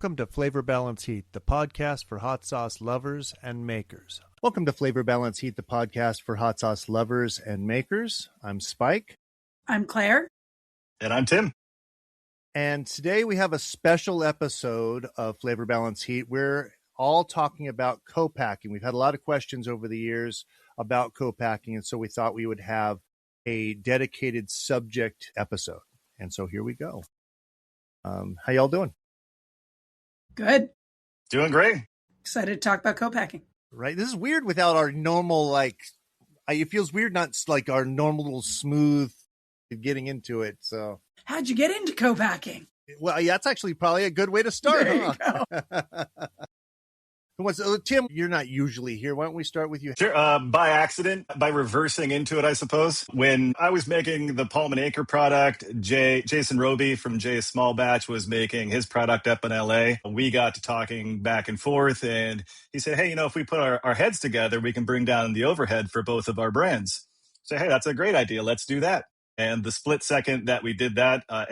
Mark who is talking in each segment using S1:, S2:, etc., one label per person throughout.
S1: Welcome to Flavor Balance Heat, the podcast for hot sauce lovers and makers. Welcome to Flavor Balance Heat, the podcast for hot sauce lovers and makers. I'm Spike.
S2: I'm Claire.
S3: And I'm Tim.
S1: And today we have a special episode of Flavor Balance Heat. We're all talking about co-packing. We've had a lot of questions over the years about co-packing, and so we thought we would have a dedicated subject episode. And so here we go. How y'all doing?
S2: Good.
S3: Doing great.
S2: Excited to talk about co-packing.
S1: Right. This is weird without our normal, it feels weird not like our normal little smooth getting into it. So
S2: how'd you get into co-packing?
S1: Well, yeah, that's actually probably a good way to start.
S2: There you go.
S1: Tim, you're not usually here. Why don't we start with you?
S3: Sure. By accident, by reversing into it, I suppose. When I was making the Palm and Acre product, Jason Roby from Jay's Small Batch was making his product up in LA. We got to talking back and forth, and he said, hey, if we put our heads together, we can bring down the overhead for both of our brands. So, hey, that's a great idea. Let's do that. And the split second that we did that, a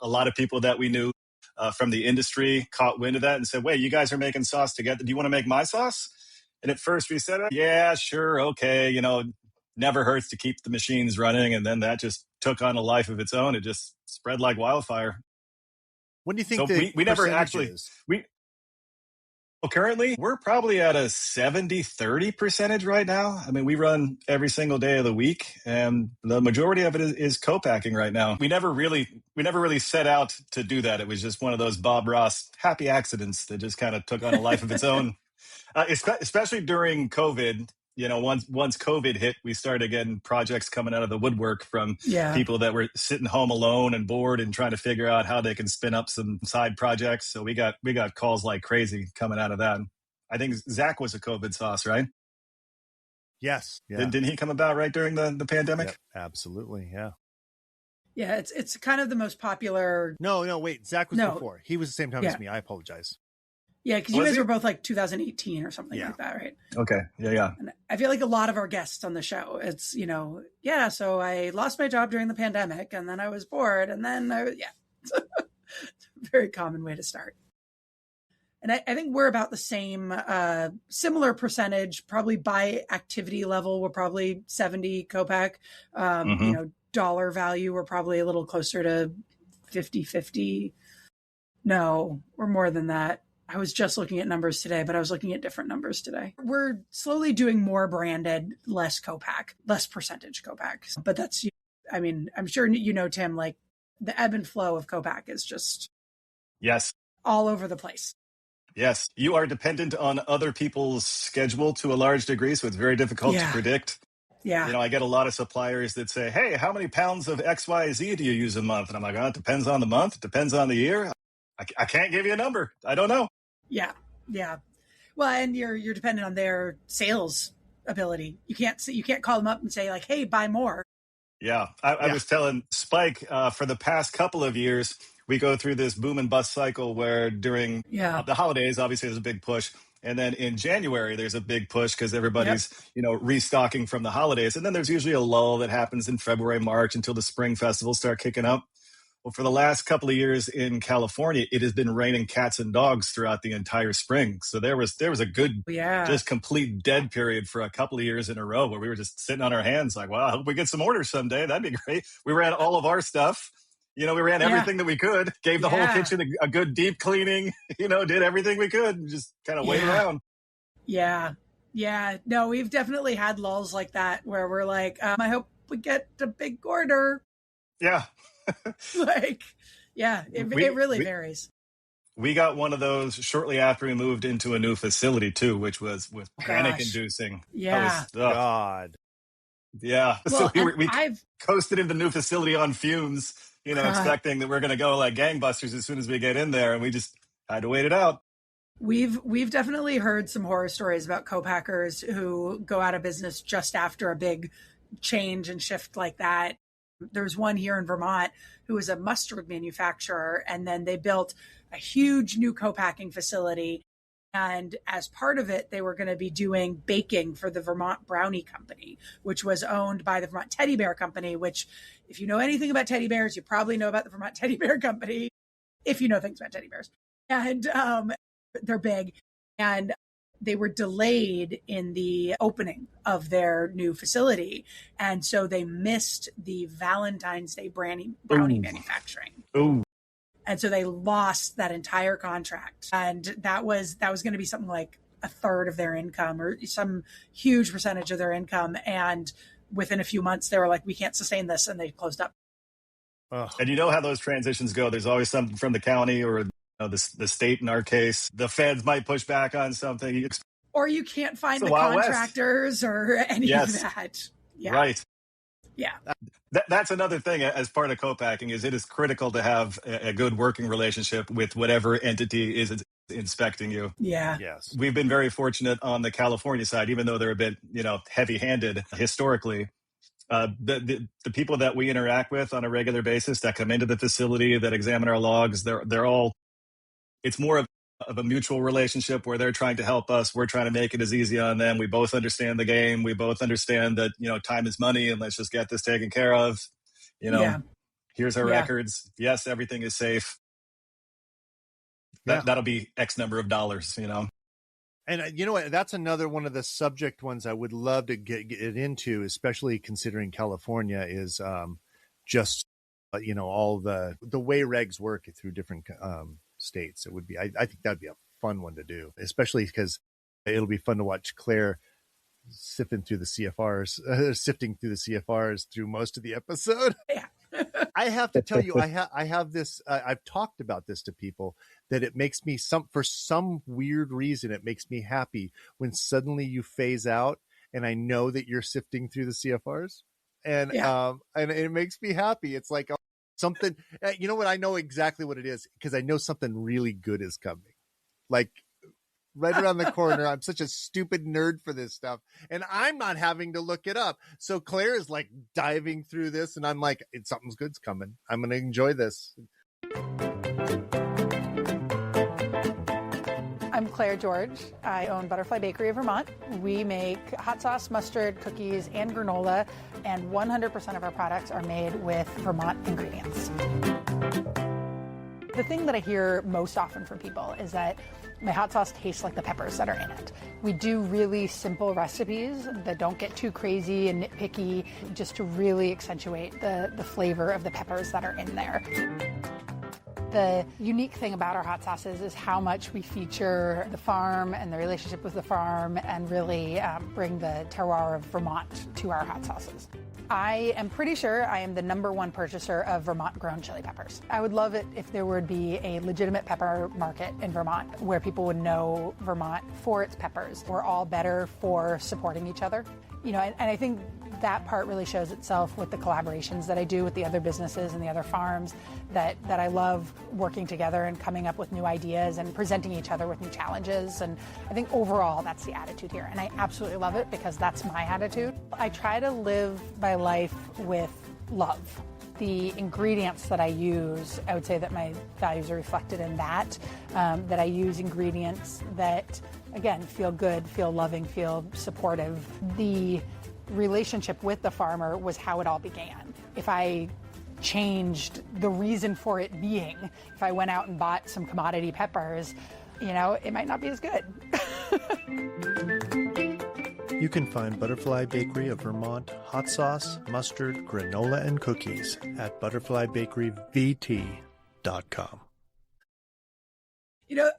S3: lot of people that we knew from the industry caught wind of that and said, wait, you guys are making sauce together. Do you want to make my sauce? And at first we said, yeah, sure. Okay. Never hurts to keep the machines running. And then that just took on a life of its own. It just spread like wildfire.
S1: What do you think
S3: we never actually
S1: is?
S3: Currently, we're probably at a 70-30 percentage right now. I mean, we run every single day of the week, and the majority of it is co-packing right now. We never really set out to do that. It was just one of those Bob Ross happy accidents that just kind of took on a life of its own. Especially during COVID. Once COVID hit, we started getting projects coming out of the woodwork from people that were sitting home alone and bored and trying to figure out how they can spin up some side projects. So we got calls like crazy coming out of that. I think Zach was a COVID sauce, right?
S1: Yes. Yeah.
S3: Didn't he come about right during the pandemic?
S1: Yep, absolutely. Yeah.
S2: Yeah, it's kind of the most popular.
S1: No, wait. Zach was before. He was the same time as me. I apologize.
S2: Yeah, because you guys were both like 2018 or something like that, right?
S3: Okay. Yeah.
S2: And I feel like a lot of our guests on the show, it's, so I lost my job during the pandemic and then I was bored and then it's a very common way to start. And I think we're about the same, similar percentage, probably by activity level. We're probably 70 co-pack, dollar value. We're probably a little closer to 50-50. No, we're more than that. I was just looking at numbers today, but I was looking at different numbers today. We're slowly doing more branded, less co-pack, less percentage co-pack. But that's, I'm sure Tim, like the ebb and flow of co-pack is just all over the place.
S3: Yes. You are dependent on other people's schedule to a large degree, so it's very difficult to predict.
S2: Yeah.
S3: I get a lot of suppliers that say, hey, how many pounds of XYZ do you use a month? And I'm like, it depends on the month. It depends on the year. I can't give you a number. I don't know.
S2: Yeah. Well, and you're dependent on their sales ability. You can't call them up and say like, "Hey, buy more."
S3: Yeah, I was telling Spike for the past couple of years, we go through this boom and bust cycle where during the holidays, obviously, there's a big push, and then in January there's a big push because everybody's restocking from the holidays, and then there's usually a lull that happens in February, March until the spring festivals start kicking up. Well, for the last couple of years in California, it has been raining cats and dogs throughout the entire spring. So there was a good, just complete dead period for a couple of years in a row where we were just sitting on our hands like, wow, I hope we get some orders someday. That'd be great. We ran all of our stuff. We ran everything that we could, gave the whole kitchen a good deep cleaning, did everything we could and just kind of wait around.
S2: Yeah. No, we've definitely had lulls like that where we're like, I hope we get a big order.
S3: Yeah.
S2: It really varies.
S3: We got one of those shortly after we moved into a new facility too, which was panic inducing.
S2: Yeah.
S1: God.
S3: Yeah.
S2: Well,
S3: so we coasted into the new facility on fumes, expecting that we're going to go like gangbusters as soon as we get in there. And we just had to wait it out.
S2: We've definitely heard some horror stories about co-packers who go out of business just after a big change and shift like that. There's one here in Vermont who was a mustard manufacturer, and then they built a huge new co-packing facility. And as part of it, they were going to be doing baking for the Vermont Brownie Company, which was owned by the Vermont Teddy Bear Company, which, if you know anything about teddy bears, you probably know about the Vermont Teddy Bear Company, if you know things about teddy bears. And they're big. And they were delayed in the opening of their new facility. And so they missed the Valentine's Day brownie manufacturing.
S3: Ooh.
S2: And so they lost that entire contract. And that was going to be something like a third of their income or some huge percentage of their income. And within a few months, they were like, we can't sustain this. And they closed up.
S3: Ugh. And you know how those transitions go. There's always something from the county or the state in our case. The feds might push back on something.
S2: Or you can't find the contractors or any of that. Yeah.
S3: Right.
S2: Yeah.
S3: That's another thing as part of co-packing is it is critical to have a good working relationship with whatever entity is inspecting you.
S2: Yeah.
S1: Yes.
S3: We've been very fortunate on the California side, even though they're a bit, heavy-handed historically. The people that we interact with on a regular basis that come into the facility, that examine our logs, they're all, it's more of a mutual relationship where they're trying to help us. We're trying to make it as easy on them. We both understand the game. We both understand that, time is money and let's just get this taken care of. Here's our records. Yes, everything is safe. That'll be X number of dollars,
S1: And you know what? That's another one of the subject ones I would love to get into, especially considering California is just, all the way regs work through different states. It would be, I think that'd be a fun one to do, especially because it'll be fun to watch Claire sifting through the CFRs through most of the episode.
S2: Yeah.
S1: I have to tell you, I have this, I've talked about this to people, that it makes me for some weird reason, it makes me happy when suddenly you phase out and I know that you're sifting through the CFRs and it makes me happy. It's like something, you know what? I know exactly what it is because I know something really good is coming. Like right around the corner. I'm such a stupid nerd for this stuff and I'm not having to look it up. So Claire is like diving through this and I'm like, something's good's coming. I'm going to enjoy this.
S4: I'm Claire George. I own Butterfly Bakery of Vermont. We make hot sauce, mustard, cookies, and granola, and 100% of our products are made with Vermont ingredients. The thing that I hear most often from people is that my hot sauce tastes like the peppers that are in it. We do really simple recipes that don't get too crazy and nitpicky, just to really accentuate the flavor of the peppers that are in there. The unique thing about our hot sauces is how much we feature the farm and the relationship with the farm and really bring the terroir of Vermont to our hot sauces. I am pretty sure I am the #1 purchaser of Vermont-grown chili peppers. I would love it if there would be a legitimate pepper market in Vermont where people would know Vermont for its peppers. We're all better for supporting each other. And I think that part really shows itself with the collaborations that I do with the other businesses and the other farms, that I love working together and coming up with new ideas and presenting each other with new challenges. And I think overall that's the attitude here. And I absolutely love it because that's my attitude. I try to live my life with love. The ingredients that I use, I would say that my values are reflected in that I use ingredients that, again, feel good, feel loving, feel supportive. The relationship with the farmer was how it all began. If I changed the reason for it being, if I went out and bought some commodity peppers, it might not be as good.
S1: You can find Butterfly Bakery of Vermont hot sauce, mustard, granola, and cookies at butterflybakeryvt.com.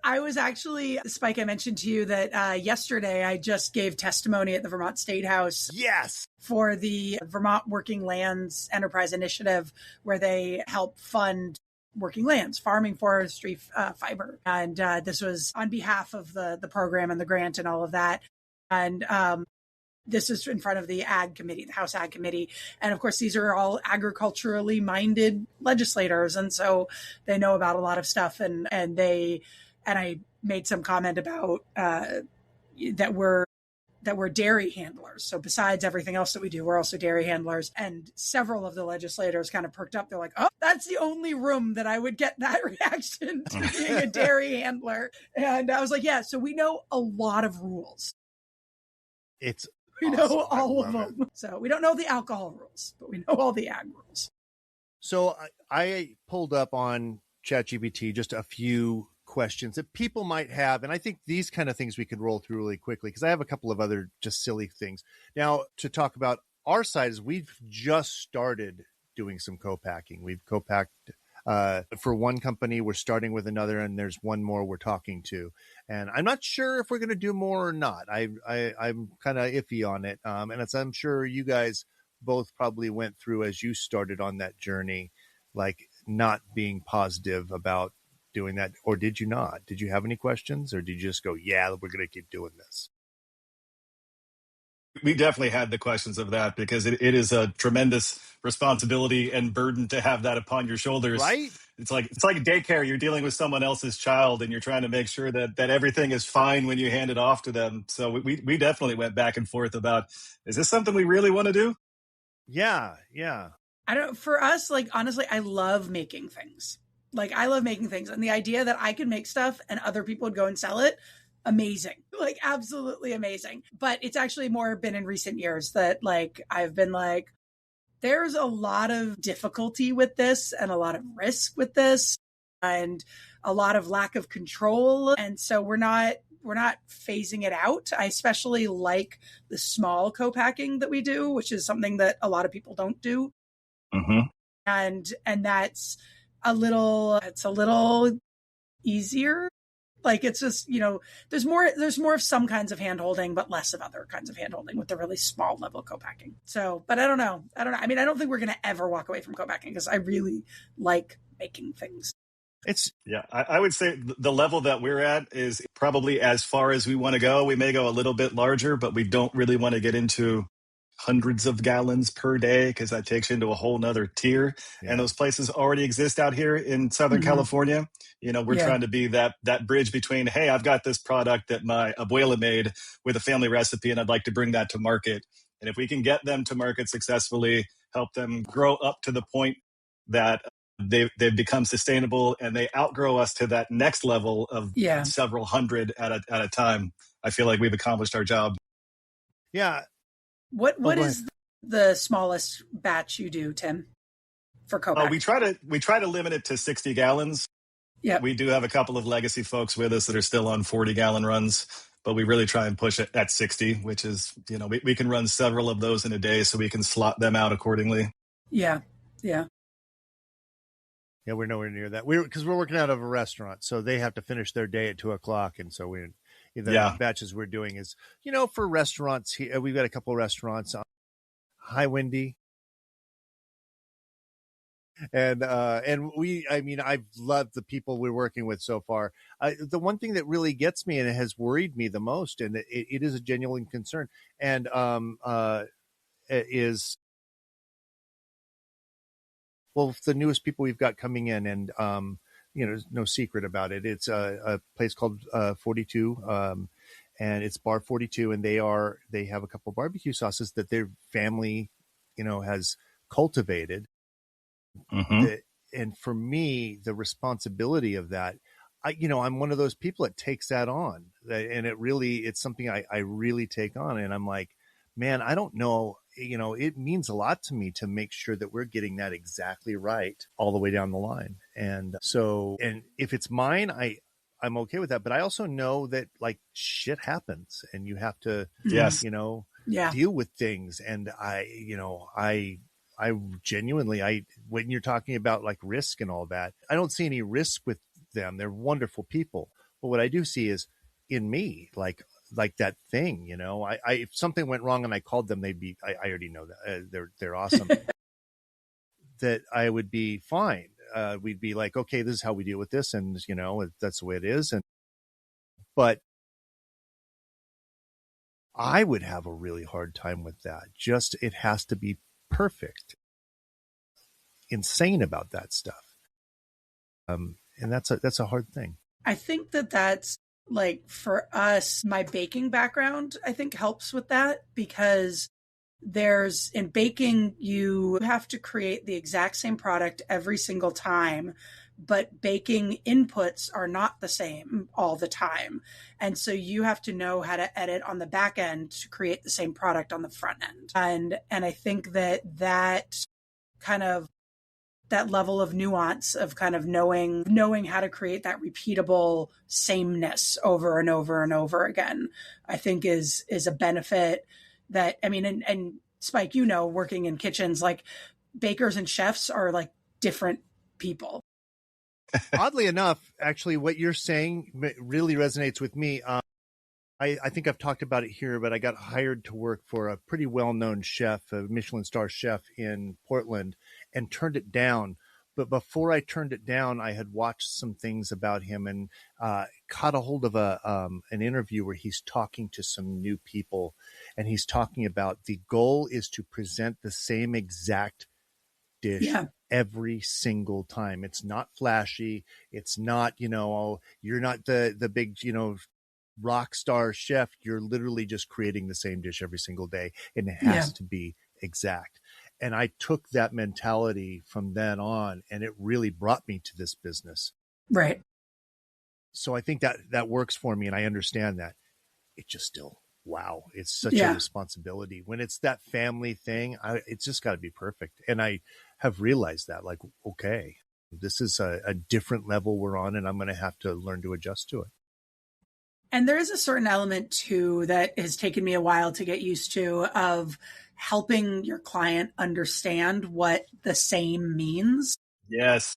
S2: I was actually, Spike, I mentioned to you that yesterday I just gave testimony at the Vermont State House.
S1: Yes.
S2: For the Vermont Working Lands Enterprise Initiative, where they help fund working lands, farming, forestry, fiber. And this was on behalf of the program and the grant and all of that. And this is in front of the Ag Committee, the House Ag Committee. And of course, these are all agriculturally minded legislators. And so they know about a lot of stuff. And I made some comment about that we're that we're dairy handlers. So besides everything else that we do, we're also dairy handlers. And several of the legislators kind of perked up. They're like, oh, that's the only room that I would get that reaction to being a dairy handler. And I was like, yeah, so we know a lot of rules. We know all of them. So we don't know the alcohol rules, but we know all the ag rules.
S1: So I pulled up on ChatGPT just a few questions that people might have. And I think these kind of things we could roll through really quickly because I have a couple of other just silly things. Now, to talk about our side is we've just started doing some co-packing. We've co-packed for one company. We're starting with another, and there's one more we're talking to. And I'm not sure if we're going to do more or not. I'm kind of iffy on it. And as I'm sure you guys both probably went through as you started on that journey, like not being positive about doing that. Or did you not? Did you have any questions, or did you just go, yeah, we're going to keep doing this?
S3: We definitely had the questions of that because it is a tremendous responsibility and burden to have that upon your shoulders.
S1: Right?
S3: It's like daycare. You're dealing with someone else's child and you're trying to make sure that everything is fine when you hand it off to them. So we definitely went back and forth about, is this something we really want to do?
S1: Yeah.
S2: For us, like, honestly, I love making things. Like, I love making things. And the idea that I could make stuff and other people would go and sell it, amazing. Like, absolutely amazing. But it's actually more been in recent years that, like, I've been like, there's a lot of difficulty with this and a lot of risk with this and a lot of lack of control. And so we're not phasing it out. I especially like the small co-packing that we do, which is something that a lot of people don't do.
S3: Mm-hmm.
S2: And that's a little easier. Like, it's just, there's more of some kinds of hand holding, but less of other kinds of hand holding with the really small level co-packing. So, but I don't know. I mean, I don't think we're going to ever walk away from co-packing because I really like making things.
S3: I would say the level that we're at is probably as far as we want to go. We may go a little bit larger, but we don't really want to get into hundreds of gallons per day because that takes you into a whole nother tier. Yeah. And those places already exist out here in Southern California. We're trying to be that bridge between, hey, I've got this product that my abuela made with a family recipe and I'd like to bring that to market. And if we can get them to market successfully, help them grow up to the point that they've become sustainable and they outgrow us to that next level of several hundred at a time, I feel like we've accomplished our job.
S1: Yeah.
S2: What is the smallest batch you do, Tim, for co-pack?
S3: We try to limit it to 60 gallons. Yeah, we do have a couple of legacy folks with us that are still on 40-gallon runs, but we really try and push it at 60, which is, we can run several of those in a day, so we can slot them out accordingly.
S2: Yeah.
S1: Yeah, we're nowhere near that. Because we're working out of a restaurant, so they have to finish their day at 2:00, and so the batches we're doing is, for restaurants here. We've got a couple of restaurants. Hi, Wendy. And I've loved the people we're working with so far. The one thing that really gets me and it has worried me the most, and it is a genuine concern, and is, well, the newest people we've got coming in, and there's no secret about it. It's a place called 42, and it's Bar 42, and they have a couple of barbecue sauces that their family, has cultivated. And for me, the responsibility of that, I'm one of those people that takes that on, and it's something I really take on, and I'm like, man, I don't know. It means a lot to me to make sure that we're getting that exactly right all the way down the line. And so, and if it's mine, I'm okay with that. But I also know that, like, shit happens and you have to, deal with things. And I genuinely, when you're talking about like risk and all that, I don't see any risk with them. They're wonderful people. But what I do see is in me, like that thing, if something went wrong and I called them, they'd be, I already know that they're awesome, that I would be fine. We'd be like, okay, this is how we deal with this. And, that's the way it is. But I would have a really hard time with that. It has to be perfect. Insane about that stuff. And that's a hard thing.
S2: I think that's Like for us, my baking background, I think helps with that, because in baking, you have to create the exact same product every single time, but baking inputs are not the same all the time. And so you have to know how to edit on the back end to create the same product on the front end. And I think that kind of that level of nuance of kind of knowing how to create that repeatable sameness over and over and over again, I think is a benefit that, I mean, and Spike, working in kitchens, like bakers and chefs are like different people.
S1: Oddly enough, actually, what you're saying really resonates with me. I think I've talked about it here, but I got hired to work for a pretty well-known chef, a Michelin star chef in Portland, and turned it down. But before I turned it down, I had watched some things about him and caught a hold of an interview where he's talking to some new people, and he's talking about the goal is to present the same exact dish every single time. It's not flashy. It's not, you're not the big, rock star chef. You're literally just creating the same dish every single day, and it has to be exact. And I took that mentality from then on, and it really brought me to this business.
S2: Right.
S1: So I think that works for me, and I understand that. It just still, wow, it's such a responsibility. When it's that family thing, it's just got to be perfect. And I have realized that, like, okay, this is a different level we're on, and I'm going to have to learn to adjust to it.
S2: And there is a certain element too that has taken me a while to get used to, of helping your client understand what the same means.
S3: Yes.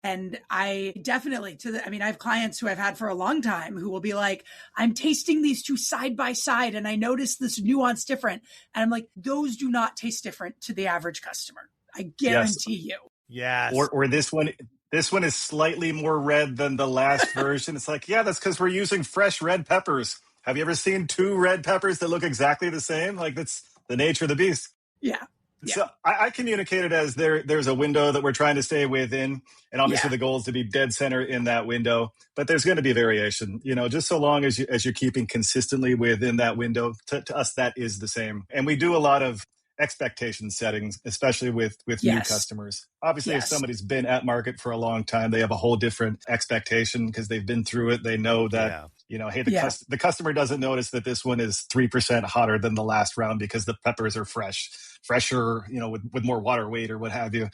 S2: And I definitely I have clients who I've had for a long time who will be like, I'm tasting these two side by side and I notice this nuance different. And I'm like, those do not taste different to the average customer. I guarantee you.
S1: Yes.
S3: Or this one is slightly more red than the last version. It's like, yeah, that's because we're using fresh red peppers. Have you ever seen two red peppers that look exactly the same? Like, that's the nature of the beast.
S2: Yeah.
S3: So I communicate it as there's a window that we're trying to stay within. And obviously the goal is to be dead center in that window. But there's going to be variation, just so long as you're keeping consistently within that window. To us, that is the same. And we do a lot of expectation settings, especially with new customers. Obviously, if somebody's been at market for a long time, they have a whole different expectation because they've been through it. They know that, hey, the customer doesn't notice that this one is 3% hotter than the last round because the peppers are fresher, with more water weight or what have you.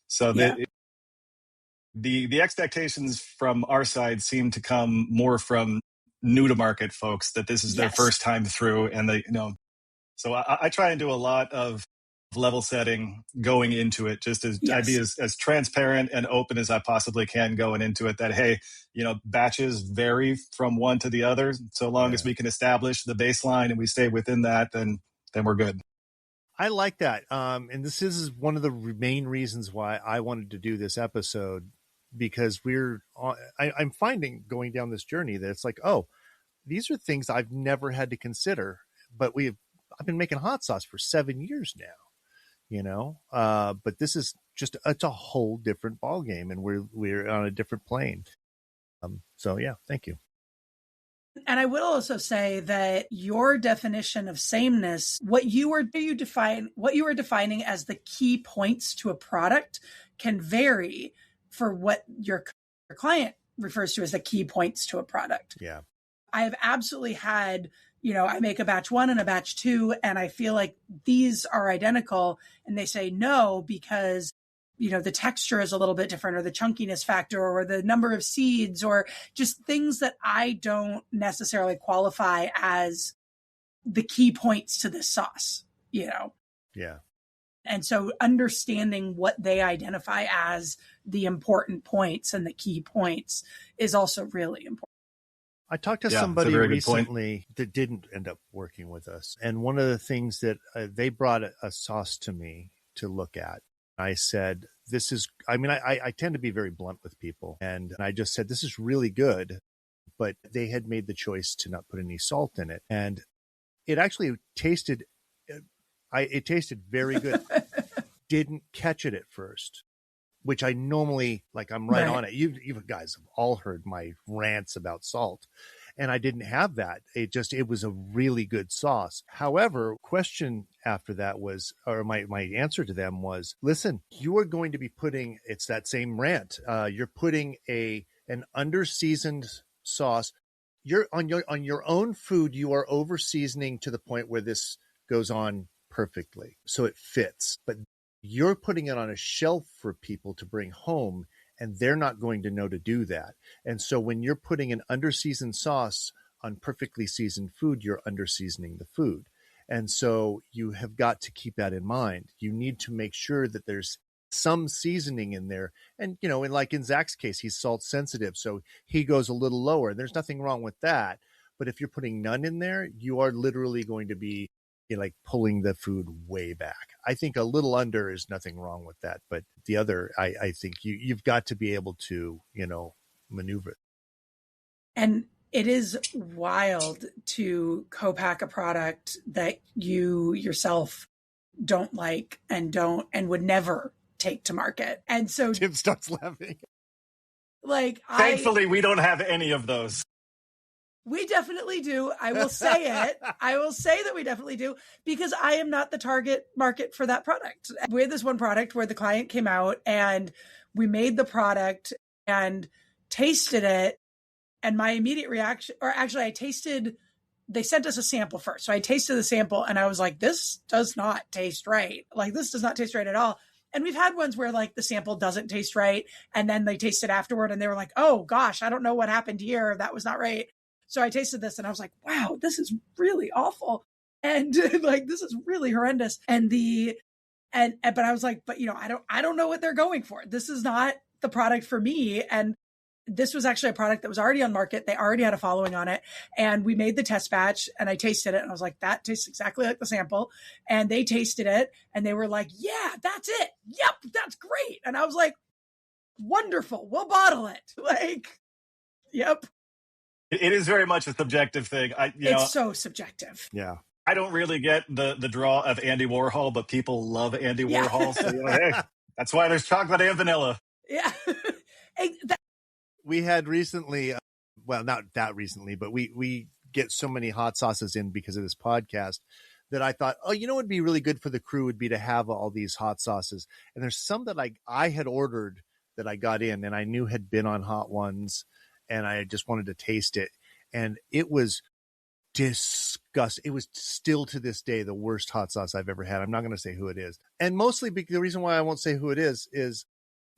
S3: So the expectations from our side seem to come more from new to market folks, that this is their first time through, and they, so I try and do a lot of level setting going into it, just as I be as transparent and open as I possibly can going into it, that, hey, batches vary from one to the other. So long as we can establish the baseline and we stay within that, then we're good.
S1: I like that. And this is one of the main reasons why I wanted to do this episode, because I'm finding going down this journey that it's like, oh, these are things I've never had to consider, but I've been making hot sauce for 7 years now, but this is it's a whole different ballgame, and we're on a different plane. So thank you.
S2: And I will also say that your definition of sameness, what you are defining as the key points to a product, can vary for what your client refers to as the key points to a product.
S1: Yeah.
S2: I have absolutely had, I make a batch 1 and a batch 2, and I feel like these are identical. And they say no, because, the texture is a little bit different, or the chunkiness factor, or the number of seeds, or just things that I don't necessarily qualify as the key points to this sauce, Yeah. And so understanding what they identify as the important points and the key points is also really important.
S1: I talked to somebody recently that didn't end up working with us. And one of the things that they brought a sauce to me to look at. I said, I tend to be very blunt with people. And I just said, this is really good. But they had made the choice to not put any salt in it. And it actually tasted very good. Didn't catch it at first, which I normally, I'm right on it. You guys have all heard my rants about salt. And I didn't have that. It was a really good sauce. However, question after that was, or my answer to them was, listen, you are going to be putting, it's that same rant. You're putting an under-seasoned sauce. You're on your own food. You are over seasoning to the point where this goes on perfectly. So it fits, but you're putting it on a shelf for people to bring home, and they're not going to know to do that. And so when you're putting an under-seasoned sauce on perfectly seasoned food, you're under-seasoning the food. And so you have got to keep that in mind. You need to make sure that there's some seasoning in there. And, and like in Zach's case, he's salt sensitive, so he goes a little lower. There's nothing wrong with that. But if you're putting none in there, you are literally going to be like pulling the food way back. I think a little under is nothing wrong with that. But the other, I think you've got to be able to, maneuver.
S2: And it is wild to co-pack a product that you yourself don't like and would never take to market. And so
S1: Tim starts laughing.
S3: Thankfully, we don't have any of those.
S2: We definitely do. I will say it. I will say that we definitely do, because I am not the target market for that product. We had this one product where the client came out and we made the product and tasted it. And my immediate reaction, or actually they sent us a sample first. So I tasted the sample and I was like, this does not taste right. Like, this does not taste right at all. And we've had ones where like the sample doesn't taste right. And then they taste it afterward and they were like, oh gosh, I don't know what happened here. That was not right. So I tasted this and I was like, wow, this is really awful. And like, this is really horrendous. But I was like, but I don't know what they're going for. This is not the product for me. And this was actually a product that was already on market. They already had a following on it. And we made the test batch and I tasted it and I was like, that tastes exactly like the sample. And they tasted it and they were like, yeah, that's it. Yep, that's great. And I was like, wonderful. We'll bottle it. Like, yep.
S3: It is very much a subjective thing.
S2: It's so subjective.
S1: Yeah.
S3: I don't really get the draw of Andy Warhol, but people love Andy Warhol. So, hey, that's why there's chocolate and vanilla.
S2: Yeah.
S1: We had recently, well, not that recently, but we get so many hot sauces in because of this podcast that I thought, oh, what would be really good for the crew would be to have all these hot sauces. And there's some that I had ordered that I got in and I knew had been on Hot Ones. And I just wanted to taste it. And it was disgusting. It was still to this day the worst hot sauce I've ever had. I'm not going to say who it is. And mostly the reason why I won't say who it is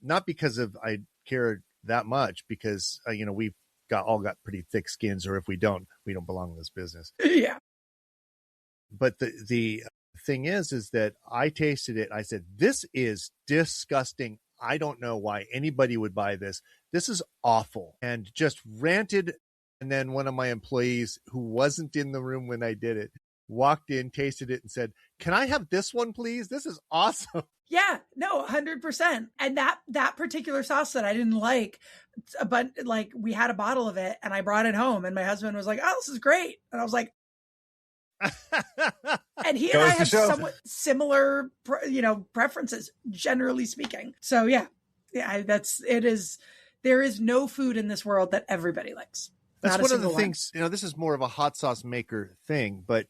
S1: not because of I care that much, because, we've all got pretty thick skins, or if we don't belong in this business.
S2: Yeah.
S1: But the thing is that I tasted it. I said, this is disgusting. I don't know why anybody would buy this. This is awful. And just ranted. And then one of my employees who wasn't in the room when I did it walked in, tasted it and said, can I have this one, please? This is awesome.
S2: Yeah, no, 100%. And that particular sauce that I didn't like, but like we had a bottle of it and I brought it home and my husband was like, oh, this is great. And I was like, and he and I have somewhat similar, preferences, generally speaking. So yeah, there is no food in this world that everybody likes.
S1: That's one of the things, this is more of a hot sauce maker thing, but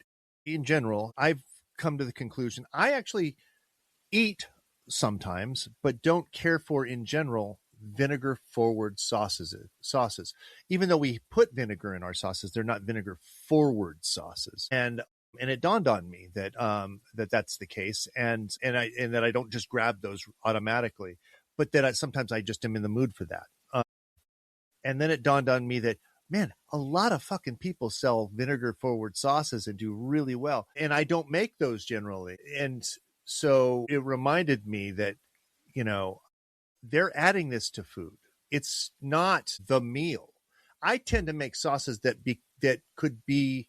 S1: in general, I've come to the conclusion, I actually eat sometimes, but don't care for, in general, vinegar forward sauces. Even though we put vinegar in our sauces, they're not vinegar forward sauces. And it dawned on me that that's the case, and that I don't just grab those automatically, but that sometimes I just am in the mood for that. And then it dawned on me that, man, a lot of fucking people sell vinegar forward sauces and do really well, and I don't make those generally. And so it reminded me that, they're adding this to food. It's not the meal. I tend to make sauces that could be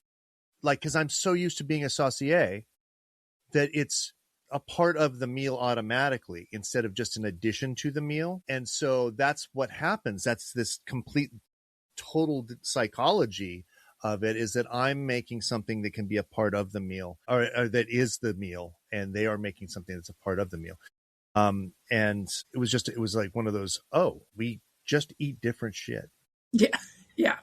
S1: like, because I'm so used to being a saucier, that it's a part of the meal automatically instead of just an addition to the meal. And so that's what happens. That's this complete, total psychology of it, is that I'm making something that can be a part of the meal, or that is the meal, and they are making something that's a part of the meal. And it was like one of those, oh, we just eat different shit.
S2: Yeah. Yeah.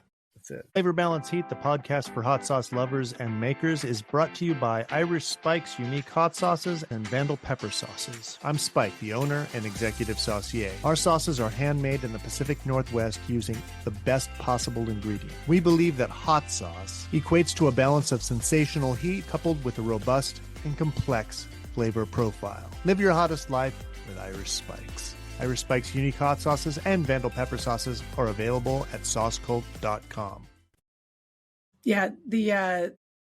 S1: That's it. Flavor Balance Heat, the podcast for hot sauce lovers and makers, is brought to you by Irish Spike's unique hot sauces and Vandal pepper sauces. I'm Spike, the owner and executive saucier. Our sauces are handmade in the Pacific Northwest using the best possible ingredient. We believe that hot sauce equates to a balance of sensational heat coupled with a robust and complex flavor profile. Live your hottest life with Irish Spikes. Irish Spike's unique hot sauces and Vandal pepper sauces are available at saucecult.com.
S2: Yeah,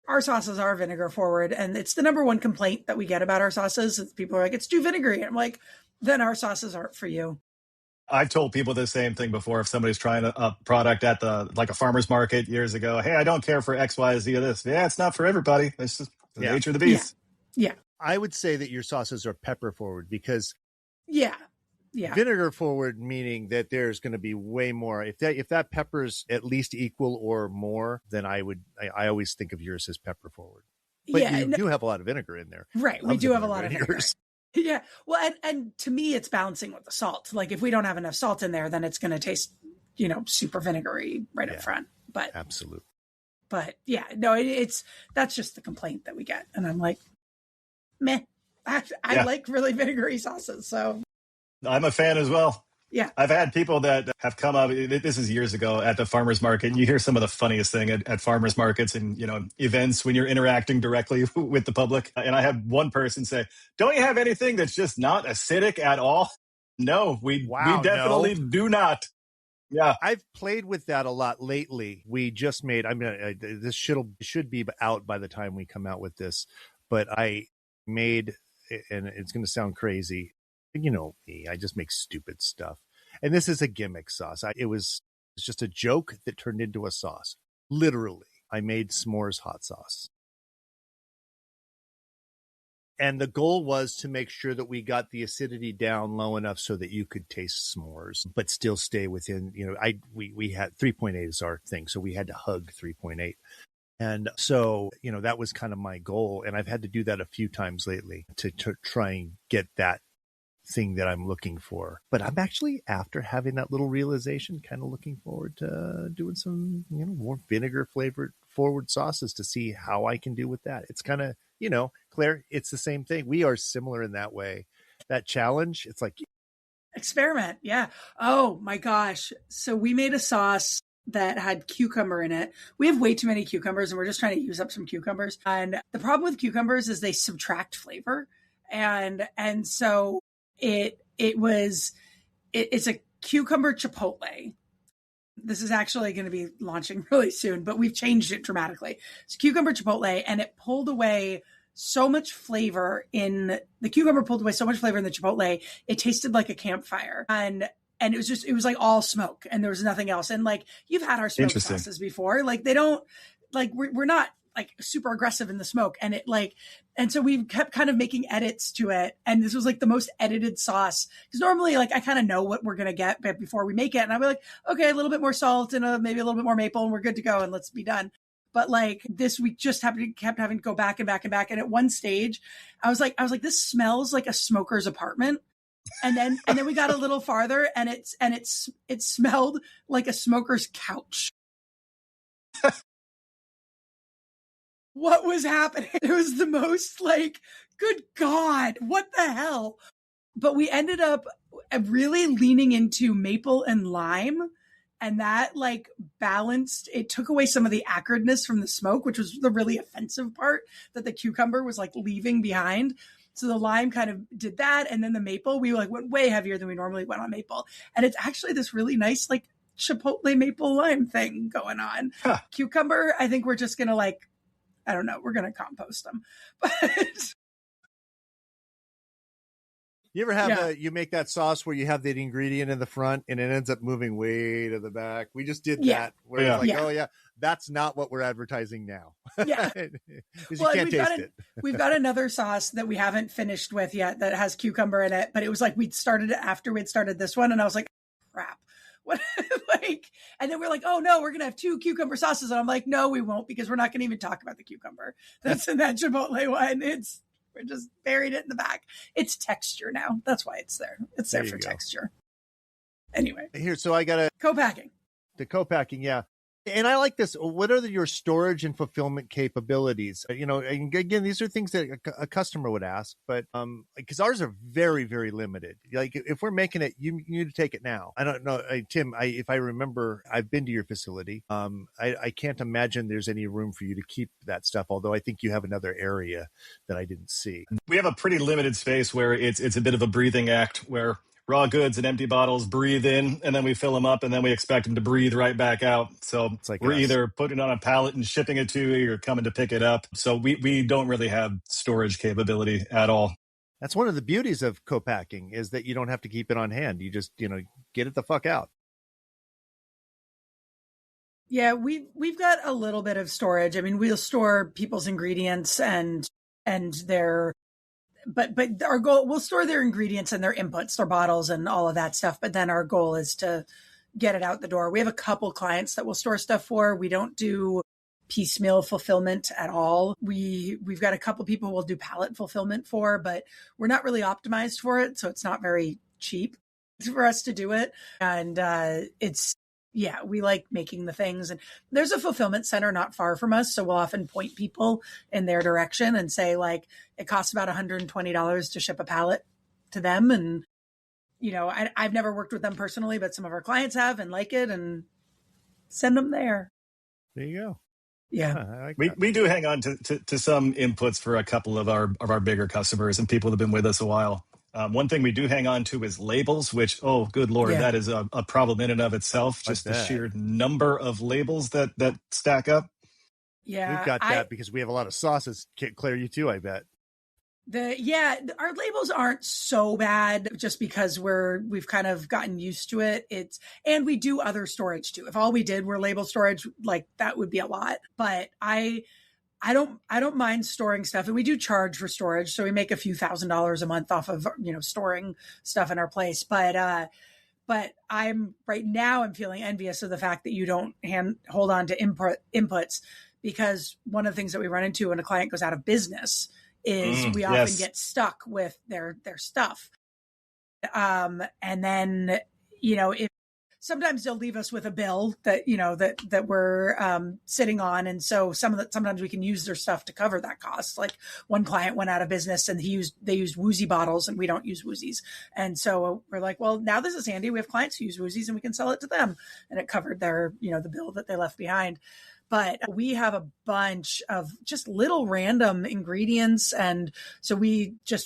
S2: our sauces are vinegar forward, and it's the number one complaint that we get about our sauces. People are like, it's too vinegary. And I'm like, then our sauces aren't for you.
S3: I've told people the same thing before. If somebody's trying a product at like a farmer's market years ago, hey, I don't care for X, Y, Z of this. Yeah, it's not for everybody. It's just the nature of the beast.
S2: Yeah.
S1: I would say that your sauces are pepper forward because
S2: yeah,
S1: vinegar forward, meaning that there's going to be way more. If that pepper's at least equal or more, then I always think of yours as pepper forward. But you do have a lot of vinegar in there.
S2: Right. We do have a lot of vinegar. Yeah. Well, and to me, it's balancing with the salt. Like if we don't have enough salt in there, then it's going to taste, super vinegary right up front. But
S1: absolutely.
S2: But yeah, no, that's just the complaint that we get. And I'm like, meh, I like really vinegary sauces. So
S3: I'm a fan as well.
S2: Yeah.
S3: I've had people that have come up, this is years ago, at the farmer's market, and you hear some of the funniest thing at farmer's markets and, events when you're interacting directly with the public. And I had one person say, don't you have anything that's just not acidic at all? No, we definitely do not. Yeah.
S1: I've played with that a lot lately. We just made, this should be out by the time we come out with this, but I made, and it's going to sound crazy, you know me, I just make stupid stuff. And this is a gimmick sauce. It's just a joke that turned into a sauce. Literally, I made s'mores hot sauce. And the goal was to make sure that we got the acidity down low enough so that you could taste s'mores, but still stay within, we had 3.8 is our thing. So we had to hug 3.8. And so, that was kind of my goal. And I've had to do that a few times lately to try and get that thing that I'm looking for. But I'm actually, after having that little realization, kind of looking forward to doing some, more vinegar flavored forward sauces to see how I can do with that. It's kind of, Claire, it's the same thing. We are similar in that way. That challenge, it's like
S2: experiment. Yeah. Oh my gosh. So we made a sauce that had cucumber in it. We have way too many cucumbers and we're just trying to use up some cucumbers. And the problem with cucumbers is they subtract flavor. And so it's a cucumber chipotle. This is actually going to be launching really soon, but we've changed it dramatically. It's cucumber chipotle, and it pulled away so much flavor in the cucumber pulled away so much flavor in the chipotle. It tasted like a campfire, and it was like all smoke, and there was nothing else. And like, you've had our smoke sauces before, like they don't, like we're not like super aggressive in the smoke, and so we kept kind of making edits to it. And this was like the most edited sauce, because normally like I kind of know what we're going to get before we make it. And I'll be like, okay, a little bit more salt and maybe a little bit more maple and we're good to go and let's be done. But like this, we just kept having to go back and back and back. And at one stage I was like, this smells like a smoker's apartment. And then we got a little farther and it smelled like a smoker's couch. What was happening? It was the most like, good God, what the hell? But we ended up really leaning into maple and lime, and that like balanced, it took away some of the acridness from the smoke, which was the really offensive part that the cucumber was like leaving behind. So the lime kind of did that. And then the maple, we like went way heavier than we normally went on maple. And it's actually this really nice, like chipotle maple lime thing going on. Huh. Cucumber, I think we're just going to like, I don't know. We're going to compost them. But
S1: you ever have you make that sauce where you have that ingredient in the front and it ends up moving way to the back? We just did that. Where it's like, oh yeah, that's not what we're advertising now. Yeah. Because you can't taste it.
S2: We've got another sauce that we haven't finished with yet that has cucumber in it, but it was like we'd started it after we'd started this one. And I was like, crap. What and then we're like, oh no, we're gonna have 2 cucumber sauces, and I'm like, no, we won't, because we're not gonna even talk about the cucumber that's in that chipotle one. We're just buried it in the back. It's texture now. That's why it's there. It's there for texture. Anyway,
S1: here, so I got
S2: co-packing.
S1: The co-packing, yeah. And I like this. What are your storage and fulfillment capabilities? And again, these are things that a customer would ask, but because ours are very, very limited. Like if we're making it, you need to take it now. I don't know, Tim. If I remember, I've been to your facility. I can't imagine there's any room for you to keep that stuff. Although I think you have another area that I didn't see.
S3: We have a pretty limited space where it's a bit of a breathing act where raw goods and empty bottles breathe in, and then we fill them up, and then we expect them to breathe right back out. So
S1: It's like
S3: we're
S1: us.
S3: either putting it on a pallet and shipping it to you or coming to pick it up. So we don't really have storage capability at all.
S1: That's one of the beauties of co-packing is that you don't have to keep it on hand. You just, get it the fuck out.
S2: Yeah, we've got a little bit of storage. I mean, we'll store people's ingredients and their but our goal, we'll store their ingredients and their inputs, their bottles and all of that stuff. But then our goal is to get it out the door. We have a couple clients that we'll store stuff for. We don't do piecemeal fulfillment at all. We've got a couple people we'll do pallet fulfillment for, but we're not really optimized for it. So it's not very cheap for us to do it. And we like making the things. And there's a fulfillment center not far from us. So we'll often point people in their direction and say, like, it costs about $120 to ship a pallet to them. And, I've never worked with them personally, but some of our clients have and like it, and send them there.
S1: There you go.
S2: Yeah.
S3: We do hang on to some inputs for a couple of our bigger customers and people that have been with us a while. One thing we do hang on to is labels, which, oh, good Lord, that is a problem in and of itself. Just the sheer number of labels that stack up.
S2: Yeah.
S1: We've got that because we have a lot of sauces. Claire, you too, I bet.
S2: Our labels aren't so bad just because we've kind of gotten used to it. And we do other storage too. If all we did were label storage, like that would be a lot. But I don't mind storing stuff, and we do charge for storage. So we make a few $1,000s a month off of, storing stuff in our place. But I'm feeling envious of the fact that you don't hold on to inputs, because one of the things that we run into when a client goes out of business is we often get stuck with their stuff. And then, if sometimes they'll leave us with a bill that, that we're sitting on. And so sometimes we can use their stuff to cover that cost. Like one client went out of business and they used Woozy bottles, and we don't use Woozies. And so we're like, well, now this is handy. We have clients who use Woozies and we can sell it to them. And it covered their, the bill that they left behind. But we have a bunch of just little random ingredients. And so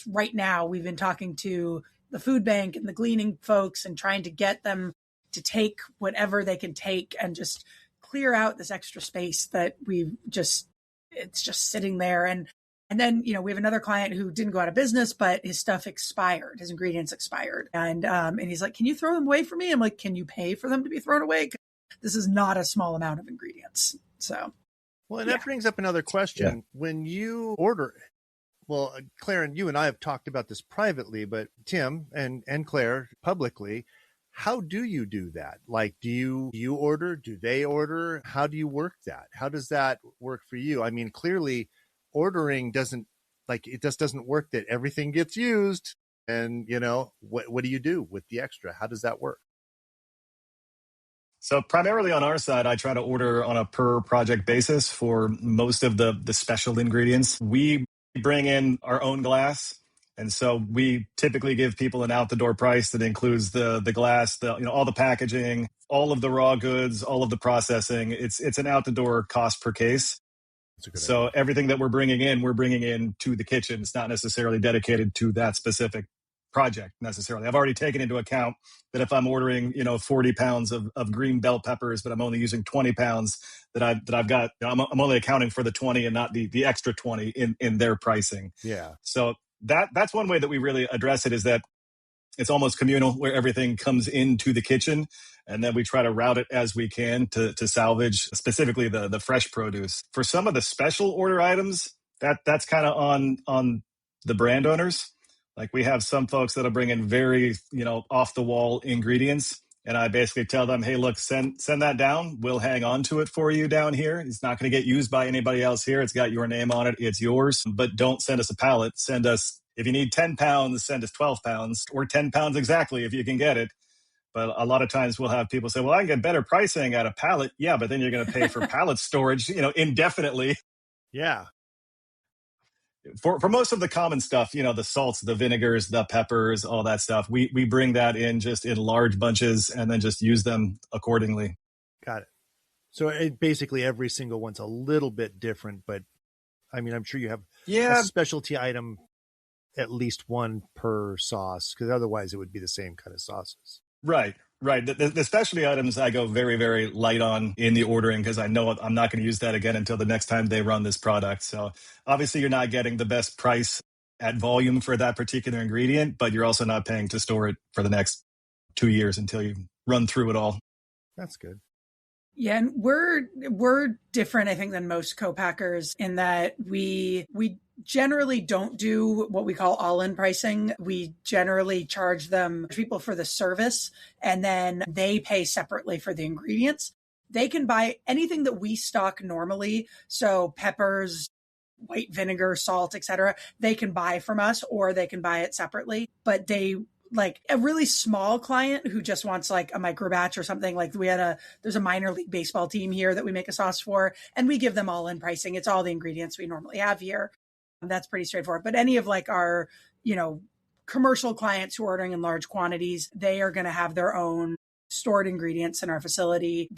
S2: right now we've been talking to the food bank and the gleaning folks and trying to get them to take whatever they can take and just clear out this extra space that it's just sitting there. And then, we have another client who didn't go out of business, but his stuff expired. His ingredients expired. And he's like, can you throw them away for me? I'm like, can you pay for them to be thrown away? This is not a small amount of ingredients. So,
S1: well, and that brings up another question. Yeah. When you order, well, Claire and you and I have talked about this privately, but Tim and Claire publicly, how do you do that? Like, do you order? Do they order? How do you work that? How does that work for you? I mean, clearly ordering doesn't work that everything gets used. And, what do you do with the extra? How does that work?
S3: So primarily on our side, I try to order on a per project basis for most of the special ingredients. We bring in our own glass. And so we typically give people an out-the-door price that includes the glass, all the packaging, all of the raw goods, all of the processing. It's an out-the-door cost per case. So idea. Everything that we're bringing in to the kitchen. It's not necessarily dedicated to that specific project necessarily. I've already taken into account that if I'm ordering, 40 pounds of green bell peppers, but I'm only using 20 pounds that I've got, I'm only accounting for the 20 and not the extra 20 in their pricing.
S1: Yeah.
S3: So that's one way that we really address it, is that it's almost communal, where everything comes into the kitchen, and then we try to route it as we can to salvage specifically the fresh produce. For some of the special order items, that's kind of on the brand owners. Like we have some folks that'll bring in very, off the wall ingredients. And I basically tell them, hey, look, send that down. We'll hang on to it for you down here. It's not going to get used by anybody else here. It's got your name on it. It's yours. But don't send us a pallet. Send us, if you need 10 pounds, send us 12 pounds or 10 pounds exactly if you can get it. But a lot of times we'll have people say, well, I can get better pricing at a pallet. Yeah, but then you're going to pay for pallet storage, indefinitely.
S1: Yeah.
S3: For most of the common stuff, the salts, the vinegars, the peppers, all that stuff, we bring that in just in large bunches and then just use them accordingly.
S1: Got it. So basically every single one's a little bit different, but I mean, I'm sure you have a specialty item, at least one per sauce, because otherwise it would be the same kind of sauces.
S3: Right. The specialty items I go very, very light on in the ordering because I know I'm not going to use that again until the next time they run this product. So obviously you're not getting the best price at volume for that particular ingredient, but you're also not paying to store it for the next 2 years until you run through it all.
S1: That's good.
S2: Yeah, and we're different, I think, than most co-packers in that we generally don't do what we call all-in pricing. We generally charge people for the service, and then they pay separately for the ingredients. They can buy anything that we stock normally, so peppers, white vinegar, salt, etc. They can buy from us, or they can buy it separately, but they like a really small client who just wants like a micro batch or something. Like there's a minor league baseball team here that we make a sauce for, and we give them all in pricing. It's all the ingredients we normally have here. That's pretty straightforward. But any of like our, commercial clients who are ordering in large quantities, they are going to have their own stored ingredients in our facility.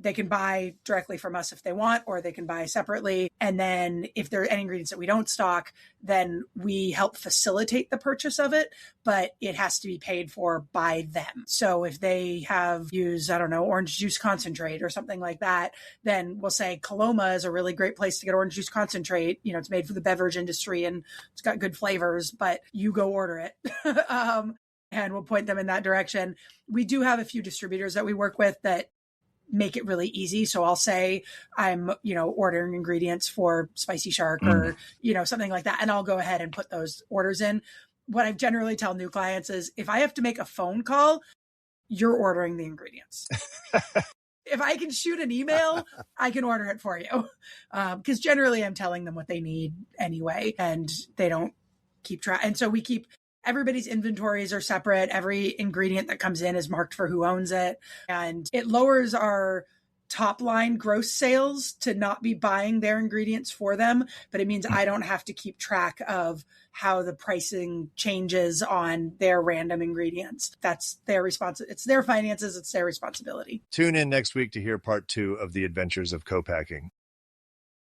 S2: They can buy directly from us if they want, or they can buy separately. And then if there are any ingredients that we don't stock, then we help facilitate the purchase of it, but it has to be paid for by them. So if they have used, orange juice concentrate or something like that, then we'll say Coloma is a really great place to get orange juice concentrate. It's made for the beverage industry and it's got good flavors, but you go order it. And we'll point them in that direction. We do have a few distributors that we work with that make it really easy. So I'll say I'm, ordering ingredients for Spicy Shark or, something like that. And I'll go ahead and put those orders in. What I generally tell new clients is if I have to make a phone call, you're ordering the ingredients. If I can shoot an email, I can order it for you. Because generally I'm telling them what they need anyway, and they don't keep track. And so we keep everybody's inventories are separate. Every ingredient that comes in is marked for who owns it. And it lowers our top line gross sales to not be buying their ingredients for them. But it means I don't have to keep track of how the pricing changes on their random ingredients. That's their responsibility. It's their finances. It's their responsibility.
S1: Tune in next week to hear part 2 of the Adventures of Co-Packing.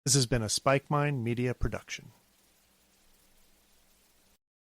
S1: This has been a Spike Mind Media production.